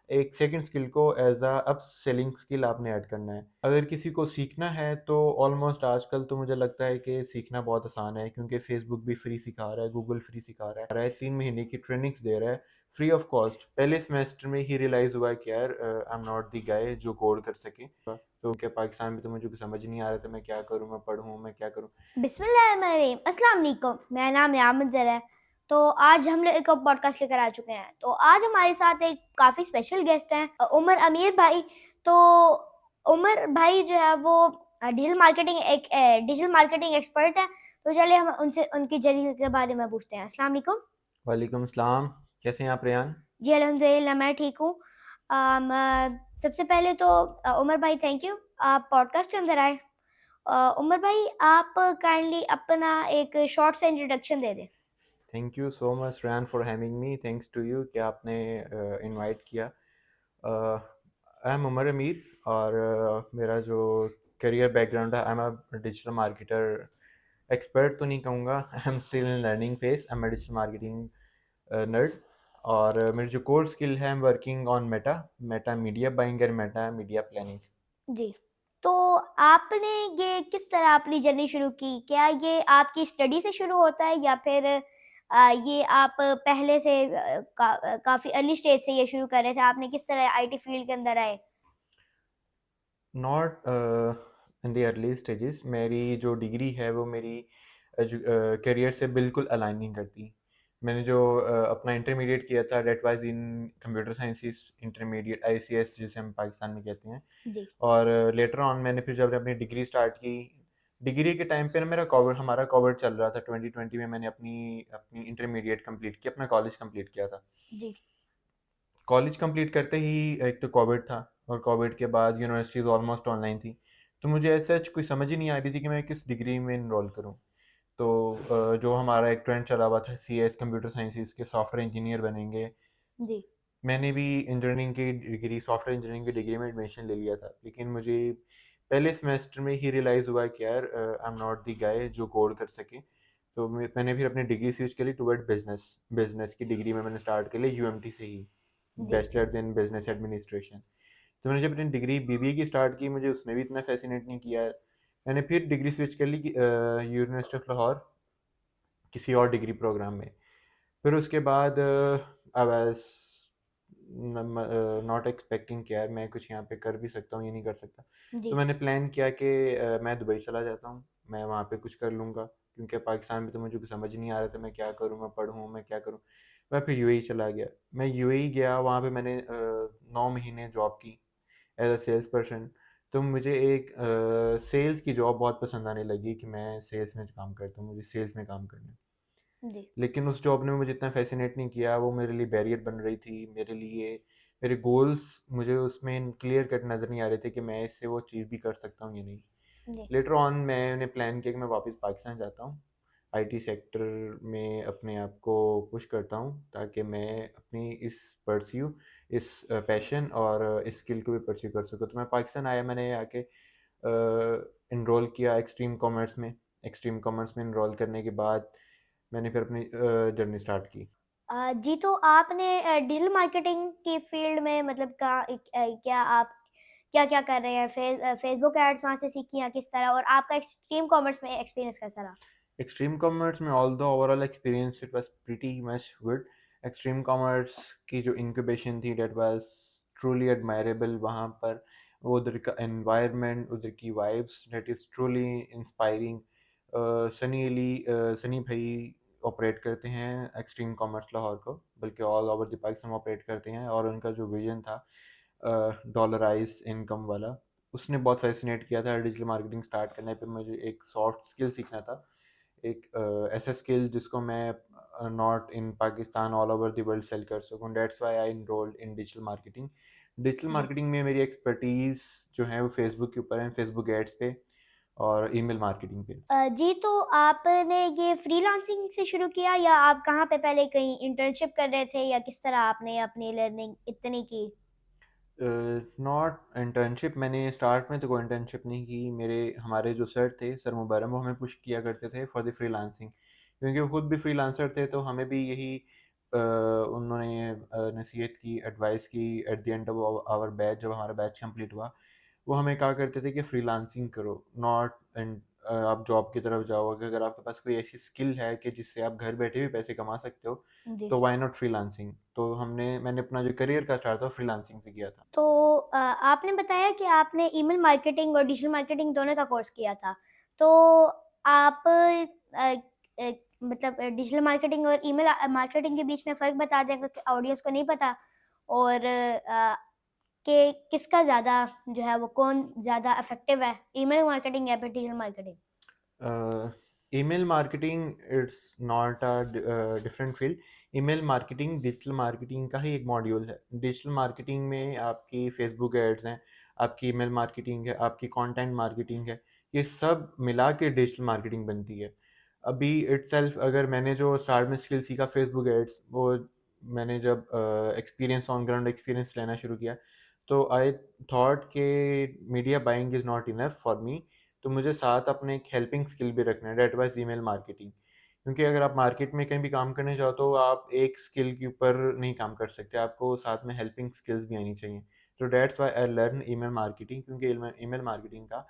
एक second skill को as a upselling skill आपने ऐड करना है। अगर किसी को सीखना है तो ऑलमोस्ट आजकल तो मुझे लगता है कि सीखना बहुत आसान है, क्योंकि फेसबुक भी फ्री सिखा रहा है, गूगल फ्री सिखा रहा है, 3 महीने की ट्रेनिंग्स दे रहा है फ्री ऑफ कॉस्ट। पहले सेमेस्टर में ही रियलाइज़ हुआ कि यार I am not the guy जो कोड कर सके। तो क्या पाकिस्तान में तो मुझे कुछ समझ नहीं आ रहा था, मैं क्या करूँ, मैं पढ़ूँ, मैं क्या करूँ। बिस्मिल्लाहिर्रहमानिर्रहीम। अस्सलाम वालेकुम। मेरा नाम यामन ज़रा है। तो आज हम लोग एक और पॉडकास्ट लेकर आ चुके हैं। तो आज हमारे साथ एक काफ़ी स्पेशल गेस्ट हैं, उमर अमीर भाई। तो उमर भाई जो है वो डिजिटल मार्केटिंग एक्सपर्ट हैं। तो चलिए हम उनसे उनकी जर्नी के बारे में पूछते हैं। अस्सलाम वालेकुम। वालेकुम सलाम। कैसे हैं आप रेहान? जी अल्हम्दुलिल्लाह मैं ठीक हूँ। सबसे पहले तो उमर भाई थैंक यू, आप पॉडकास्ट के अंदर आए। उमर भाई आप काइंडली अपना एक शॉर्ट सा इंट्रोडक्शन दे दें। Thank you so much Rehan for having me. Thanks to you कि आपने इनवाइट किया। आई एम उमर अमीर, और मेरा जो करियर बैकग्राउंड है, I am a digital marketer. Expert तो नहीं कहूँगा, I am still in learning phase, I am a digital marketing nerd. और मेरी जो कोर स्किल है, I am working on Meta Meta media buying और मेटा मीडिया प्लानिंग। जी। तो आपने ये किस तरह अपनी जर्नी शुरू की? क्या ये आपकी स्टडी से शुरू होता है या फिर ये आप पहले से काफ़ी अर्ली स्टेज से ये शुरू कर रहे थे? आपने किस तरह आईटी फील्ड के अंदर आए? Not in the early stages. मेरी जो डिग्री है वो मेरी करियर से बिल्कुल अलाइन नहीं करती। मैंने जो अपना इंटरमीडिएट किया था, that was in computer sciences intermediate, ICS जिसे हम पाकिस्तान में कहते हैं। जी। और लेटर ऑन मैंने फिर जब अपनी डिग्री स्टार्ट की, डिग्री के टाइम पे ना मेरा कोविड हमारा कोविड चल रहा था 2020 में। मैंने अपनी अपनी इंटरमीडिएट कंप्लीट की, अपना कॉलेज कंप्लीट किया था। जी। कॉलेज कंप्लीट करते ही एक तो कोविड था, और कोविड के बाद यूनिवर्सिटीज़ ऑलमोस्ट ऑनलाइन थी। तो मुझे ऐसा कोई समझ ही नहीं आ रही थी कि मैं किस डिग्री में इनरोल करूँ। तो जो हमारा एक ट्रेंड चला हुआ था, सी एस कंप्यूटर साइंसेज के सॉफ्टवेयर इंजीनियर बनेंगे, जी। मैंने भी इंजीनियरिंग की डिग्री, सॉफ्टवेयर इंजीनियरिंग की डिग्री में एडमिशन ले लिया था। लेकिन मुझे पहले सेमेस्टर में ही रियलाइज़ हुआ कि यार I am not the guy जो कोड कर सके। तो मैंने फिर अपनी डिग्री स्विच के लिए टुवर्ड बिजनेस। बिजनेस की डिग्री में मैंने स्टार्ट कर ली यूएमटी से ही, जी। Bachelors in business administration. तो मैंने जब अपनी डिग्री बीबीए की स्टार्ट की, मुझे उसमें भी इतना फैसिनेट नहीं किया। मैंने फिर डिग्री स्विच कर ली यूनिवर्सिटी ऑफ लाहौर, किसी और डिग्री प्रोग्राम में। फिर उसके बाद आई वाज नॉट एक्सपेक्टिंग कि यार मैं कुछ यहाँ पे कर भी सकता हूँ या नहीं कर सकता। जी। तो मैंने प्लान किया कि मैं दुबई चला जाता हूँ, मैं वहाँ पे कुछ कर लूँगा, क्योंकि पाकिस्तान में तो मुझे कुछ समझ नहीं आ रहा था, मैं क्या करूँ, मैं पढ़ूँ, मैं क्या करूँ। मैं फिर यूएई चला गया। मैं यूएई गया, वहाँ पे मैंने 9 महीने जॉब की एज अ सेल्स पर्सन। तो मुझे एक सेल्स की जॉब बहुत पसंद आने लगी कि मैं सेल्स में काम करता हूँ, मुझे सेल्स में काम करना है। जी। लेकिन उस जॉब ने मुझे इतना फैसिनेट नहीं किया, वो मेरे लिए बैरियर बन रही थी मेरे लिए। मेरे गोल्स मुझे उसमें क्लियर कट नज़र नहीं आ रहे थे कि मैं इससे वो चीज़ भी कर सकता हूँ या नहीं। जी। लेटर ऑन मैंने प्लान किया कि मैं वापस पाकिस्तान जाता हूँ, आईटी सेक्टर में अपने आप को पुश करता हूँ, ताकि मैं अपनी इस पैशन और इस स्किल को भी परस्यू कर सकूँ। तो मैं पाकिस्तान आया, मैंने आके इनरोल किया एक्सट्रीम कॉमर्स में इनरोल करने के बाद मैंने फिर अपनी जर्नी स्टार्ट की। जी, तो आपने डिजिटल मार्केटिंग की फील्ड में मतलब क्या आप क्या-क्या कर रहे हैं? फेसबुक एड्स वहाँ से सीखी या किस तरह? और आपका एक्सट्रीम कॉमर्स में एक्सपीरियंस कैसा रहा? एक्सट्रीम कॉमर्स में all the overall experience it was pretty much good. Extreme commerce की जो इंक्यूबेशन थी, दैट वाज ट्रूली एडमायरेबल। वहाँ पर वो उधर का एनवायरनमेंट, उधर की vibes, that is truly inspiring. Sunny भाई ऑपरेट करते हैं एक्सट्रीम कॉमर्स लाहौर को, बल्कि all over the Pakistan operate करते हैं। और उनका जो विजन था डॉलराइज इनकम वाला, उसने बहुत फैसिनेट किया था। डिजिटल मार्केटिंग स्टार्ट करने पे मुझे एक सॉफ्ट स्किल सीखना था, एक ऐसा स्किल जिसको मैं not in Pakistan all over the world sell कर सकूँ। That's why I enrolled in digital marketing. Digital जी। मार्केटिंग में मेरी एक्सपर्टीज़ जो है वो फेसबुक के ऊपर है, फेसबुक एड्स पे और ईमेल मार्केटिंग पे। जी, तो आपने ये फ्रीलांसिंग से शुरू किया या आप कहाँ पे पहले कहीं इंटर्नशिप कर रहे थे या किस तरह आपने अपनी लर्निंग इतनी की? नॉट इंटर्नशिप, मैंने स्टार्ट में तो कोई इंटर्नशिप नहीं की। मेरे हमारे जो सर थे, सर मुबरम, वो हमें पुश किया करते थे फॉर द फ्रीलांसिंग, क्योंकि वो खुद भी फ्रीलांसर थे। तो हमें भी यही उन्होंने नसीहत की, एडवाइस की at the end of our batch, जब हमारा बैच कंप्लीट हुआ, वो हमें कहा करते थे कि फ्रीलांसिंग करो, नॉट एंड आप जॉब की तरफ जाओ। अगर आपके पास कोई ऐसी स्किल है कि जिससे आप घर बैठे भी पैसे कमा सकते हो, जी। तो व्हाई नॉट फ्रीलांसिंग? तो मैंने अपना जो करियर का स्टार्ट था फ्रीलांसिंग से किया था। तो आपने बताया कि आपने ईमेल मार्केटिंग और डिजिटल मार्केटिंग दोनों का कोर्स किया था। तो आप मतलब डिजिटल मार्केटिंग और ईमेल मार्केटिंग के बीच में फ़र्क बता दें अगर ऑडियंस को नहीं पता, और कि किसका ज़्यादा जो है वो कौन ज़्यादा इफ़ेक्टिव है, ईमेल मार्केटिंग या फिर digital marketing? Email marketing it's not different field. Email marketing digital marketing का ही एक मॉड्यूल है। डिजिटल मार्केटिंग में आपकी फेसबुक एड्स हैं, आपकी ईमेल मार्केटिंग है, आपकी कंटेंट मार्केटिंग है, ये सब मिला के डिजिटल मार्केटिंग बनती है। अभी इटसेल्फ अगर मैंने जो स्टार्ट में स्किल सीखा फेसबुक एड्स, वो मैंने जब एक्सपीरियंस ऑन ग्राउंड एक्सपीरियंस लेना शुरू किया, तो आई थॉट कि media buying is not enough for me, तो मुझे साथ अपने एक हेल्पिंग स्किल भी रखना है, दैट वाज़ ईमेल मार्केटिंग। क्योंकि अगर आप मार्केट में कहीं भी काम करने जाओ तो आप एक स्किल के ऊपर नहीं काम कर सकते, आपको साथ में हेल्पिंग स्किल्स भी आनी चाहिए। तो that's why I learn email marketing, क्योंकि ईमेल मार्केटिंग का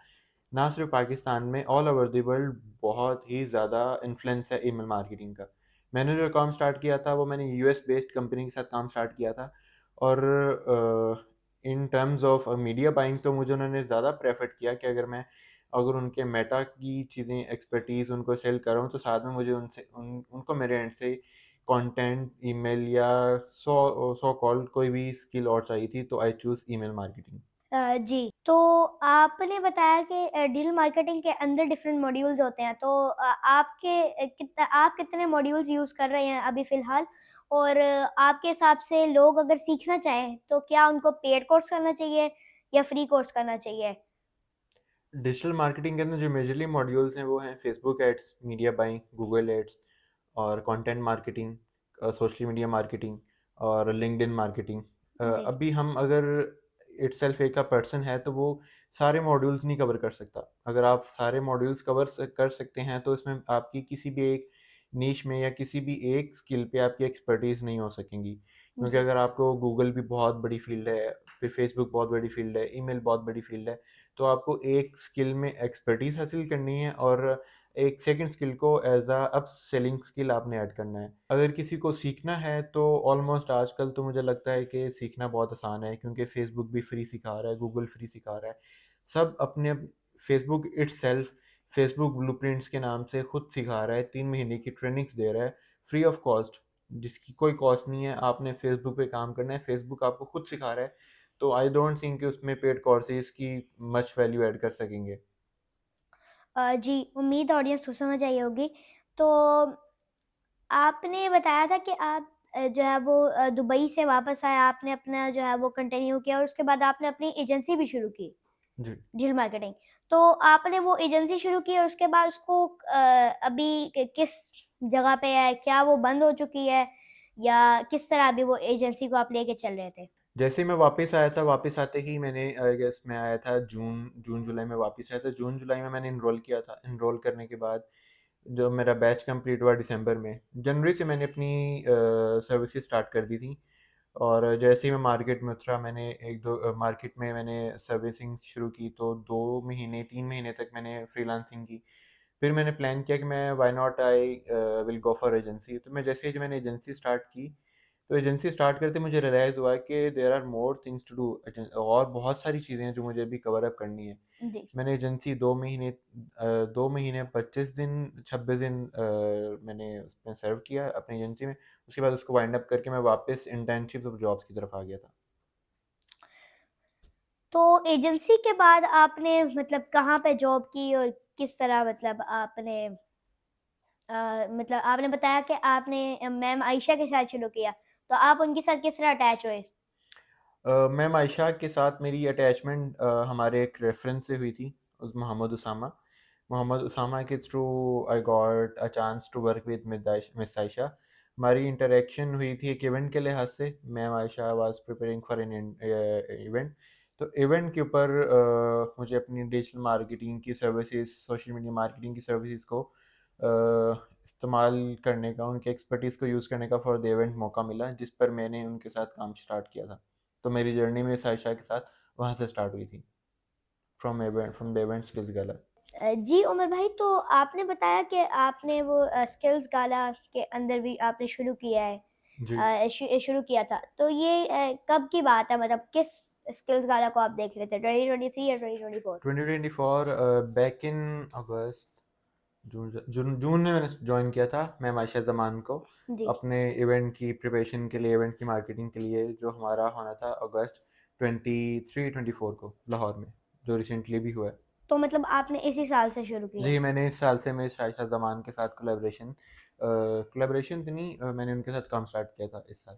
ना सिर्फ पाकिस्तान में, ऑल ओवर द वर्ल्ड बहुत ही ज़्यादा इन्फ्लुएंस है ईमेल मार्केटिंग का। मैंने जो काम स्टार्ट किया था वो मैंने यूएस बेस्ड कंपनी के साथ काम स्टार्ट किया था, और in terms of media buying तो मुझे उन्होंने ज़्यादा प्रेफर किया कि अगर उनके मेटा की चीज़ें एक्सपर्टीज़ उनको सेल कर रहा हूँ, तो साथ में मुझे उनको मेरे एंड से कंटेंट, ईमेल या सो सो कॉल्ड कोई भी स्किल और चाहिए थी, तो आई चूज़ ईमेल मार्केटिंग। जी। तो आपने बताया कि डिजिटल मार्केटिंग के अंदर डिफरेंट मॉड्यूल्स होते हैं, तो आप कितने मॉड्यूल्स यूज़ कर रहे हैं अभी फ़िलहाल? और आपके हिसाब से लोग अगर सीखना चाहें, तो क्या उनको पेड कोर्स करना चाहिए या फ्री कोर्स करना चाहिए? डिजिटल मार्केटिंग के अंदर जो मेजरली मॉड्यूल्स हैं वो हैं Facebook ads, media buying, Google ads और content marketing, social media marketing और लिंक्डइन मार्केटिंग। जी। अभी हम अगर इटसेल्फ एक का पर्सन है तो वो सारे मॉड्यूल्स नहीं कवर कर सकता। अगर आप सारे मॉड्यूल्स कर सकते हैं तो इसमें आपकी किसी भी एक नीश में या किसी भी एक स्किल पे आपकी एक्सपर्टीज़ नहीं हो सकेंगी, क्योंकि जी। अगर आपको गूगल भी बहुत बड़ी फील्ड है, फिर फेसबुक बहुत बड़ी फील्ड है, ईमेल बहुत बड़ी फील्ड है, तो आपको एक स्किल में एक्सपर्टीज़ हासिल करनी है और एक सेकंड स्किल को एज़ अ अपसेलिंग स्किल आपने ऐड करना है। अगर किसी को सीखना है तो ऑलमोस्ट आजकल तो मुझे लगता है कि सीखना बहुत आसान है, क्योंकि फ़ेसबुक भी फ्री सिखा रहा है, गूगल फ्री सिखा रहा है। सब अपने फ़ेसबुक इटसेल्फ फ़ेसबुक ब्लूप्रिंट्स के नाम से खुद सिखा रहा है, 3 महीने की ट्रेनिंग्स दे रहा है फ्री ऑफ कॉस्ट, जिसकी कोई कॉस्ट नहीं है। आपने फ़ेसबुक पे काम करना है, फ़ेसबुक आपको खुद सिखा रहा है, तो आई डोंट थिंक कि उसमें पेड कोर्सेज़ की मच वैल्यू ऐड कर सकेंगे। जी, उम्मीद ऑडियंस को समझ आई होगी। तो आपने बताया था कि आप जो है वो दुबई से वापस आए, आपने अपना जो है वो कंटिन्यू किया और उसके बाद आपने अपनी एजेंसी भी शुरू की, जी। Digital marketing. तो आपने वो एजेंसी शुरू की और उसके बाद उसको अभी किस जगह पे है? क्या वो बंद हो चुकी है या किस तरह अभी वो एजेंसी को आप लेके चल रहे थे? जैसे ही मैं वापस आया था, वापस आते ही मैंने आई गेस मैं आया था जून जुलाई में वापस आया था। जून जुलाई में मैंने एनरोल किया था। एनरोल करने के बाद जब मेरा बैच कंप्लीट हुआ दिसंबर में, जनवरी से मैंने अपनी सर्विसेज स्टार्ट कर दी थी। और जैसे ही मैं मार्केट में उतरा, मैंने मार्केट में मैंने सर्विसिंग शुरू की, तो 2 महीने 3 महीने तक मैंने फ्रीलांसिंग की। फिर मैंने प्लान किया कि मैं why not I will go for agency. तो मैं जैसे ही जब मैंने एजेंसी स्टार्ट की, तो एजेंसी स्टार्ट करते मुझे रियलाइज़ हुआ कि there are more things to do, और बहुत सारी चीज़ें हैं जो मुझे अभी कवर अप करनी है। जी। मैंने एजेंसी 2 महीने 25 दिन 26 दिन मैंने उसमें सर्व किया अपनी एजेंसी में। उसके बाद उसको वाइंड अप करके मैं वापस इंटर्नशिप्स और जॉब्स की तरफ आ गया था। तो एजेंसी के बाद आपने मतलब कहाँ पे जॉब की और किस तरह मतलब आपने मतलब आपने बताया कि आपने मैम आयशा के साथ शुरू किया, तो आप उनके साथ किस तरह अटैच हुए? मैम आयशा के साथ मेरी अटैचमेंट हमारे एक रेफरेंस से हुई थी, उस मोहम्मद उसामा। मोहम्मद उसामा के through I got a chance to work with miss Ayesha. हमारी इंटरेक्शन हुई थी एक इवेंट के लिहाज से। Ma'am Ayesha was preparing for an event, तो इवेंट के ऊपर मुझे अपनी डिजिटल मार्केटिंग की सर्विसेज, सोशल मीडिया मार्केटिंग की सर्विसेज को इस्तेमाल करने का, उनके एक्सपर्टीज़ को यूज़ करने का फॉर द इवेंट मौका मिला, जिस पर मैंने उनके साथ काम स्टार्ट किया था। तो मेरी जर्नी में साइशा के साथ वहाँ से स्टार्ट हुई थी, फ्रॉम द इवेंट स्किल्स गाला। जी उमर भाई, तो आपने बताया कि आपने वो स्किल्स गाला के अंदर भी आपने शुरू किया है, जी। शुरू किया था। तो ये कब की बात है, मतलब किस स्किल्स गाला को आप देख रहे थे, 2023 या 2024? 2024 बैक इन अगस्त, जून में मैंने जॉइन किया था मैं मायशा ज़मान को, जी। अपने इवेंट की प्रिपरेशन के लिए, इवेंट की मार्केटिंग के लिए, जो हमारा होना था अगस्त 23-24 को लाहौर में, जो रिसेंटली भी हुआ है। तो मतलब आपने इसी साल से शुरू किया? जी, मैंने इस साल से मैं शायशा ज़मान के साथ कोलैबोरेशन तो नहीं, मैंने उनके साथ काम स्टार्ट किया था इस साल।